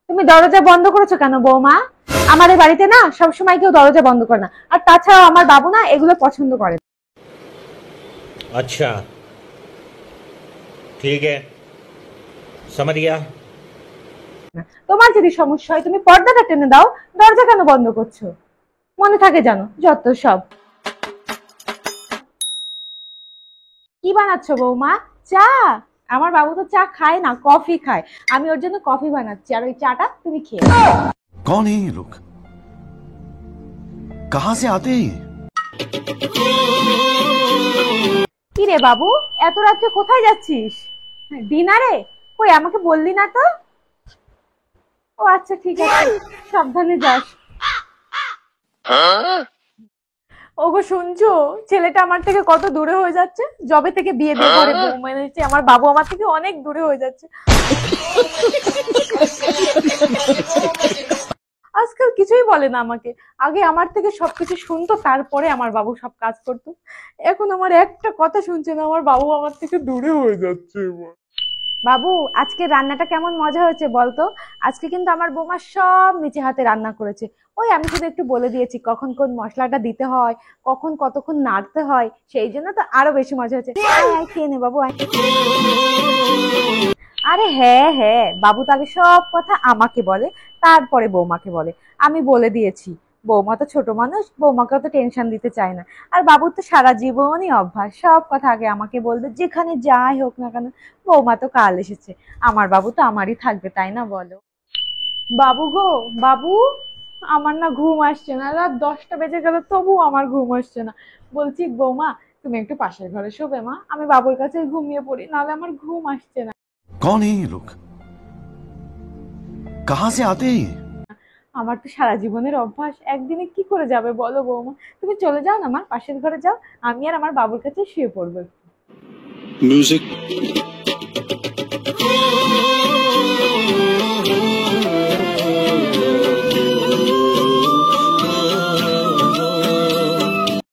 তুমি দরজা বন্ধ করেছো কেন বৌমা? আমার এই বাড়িতে না সবসময় কেউ দরজা বন্ধ করে না, আর তাছাড়াও আমার বাবু না এগুলো পছন্দ করে। अच्छा ठीक है समझ गया। তোমার যদি সমস্যা হয় তুমি পর্দাটা টেনে দাও, দরজা কেন বন্ধ করছো? মনে থাকে জানো যত সব। কি বানাচ্ছো বৌমা? চা? আমার বাবু তো চা খায় না, কফি খায়। আমি ওর জন্য কফি বানাচ্ছি, আর ওই চাটা তুমি খেয়ে নাও। कौन है ये लोग? कहां से आते हैं? কি রে বাবু, এত রাত্রে কোথায় যাচ্ছিস? ডিনারে? কই আমাকে বললি না তো। ও আচ্ছা ঠিক আছে, সাবধানে যাস। ওগো শুনছো, ছেলেটা আমার থেকে কত দূরে হয়ে যাচ্ছে। যবে থেকে বিয়ে দিয়ে ঘরে বউ মেনেছে, আমার বাবু আমার থেকে অনেক দূরে হয়ে যাচ্ছে। আজকাল কিছুই বলে না আমাকে। আগে আমার থেকে সবকিছু শুনতো, তারপরে আমার বাবু সব কাজ করতো। এখন আমার একটা কথা শুনছে না, আমার বাবু আমার থেকে দূরে হয়ে যাচ্ছে। বাবু, আজকে রান্নাটা কেমন মজা হয়েছে বলতো? আজকে কিন্তু আমার বৌমা সব নিচে হাতে রান্না করেছে। ওই আমি শুধু একটু বলে দিয়েছি কখন কোন মশলাটা দিতে হয়, কখন কতক্ষণ নাড়তে হয়, সেই জন্য তো আরো বেশি মজা হয়েছে। আয় আয় খেয়ে নে বাবু, আয়। আরে হ্যাঁ হ্যাঁ, বাবু তো আগে সব কথা আমাকে বলে, তারপরে বৌমাকে বলে। আমি বলে দিয়েছি, বৌমা তো ছোট মানুষ, বৌমাকে তো টেনশন দিতে চায় না। আর বাবুর তো সারা জীবনই অভ্যাস, সব কথা আগে আমাকে বলবে, যেখানে যাই হোক না কেন। বৌমা তো কাল এসেছে, আমার বাবু তো আমারই থাকবে, তাই না বলো? বাবু গো, বাবু, আমার না ঘুম আসছে না, রাত 10টা বেজে গেল তবু আমার ঘুম আসছে না। বলছি বৌমা, তুমি একটু পাশের ঘরে শোবে মা, আমি বাবুর কাছে ঘুমিয়ে পড়ি, নাহলে আমার ঘুম আসছে না। कौन है ये लोग? कहां से आते हैं? আমার তো সারা জীবনের অভ্যাস, একদিনে কি করে যাবে বলো বৌমা? তুমি চলে যাও না, আমার পাশের ঘরে যাও, আমি আর আমার বাবুর কাছে শুয়ে পড়বো। Music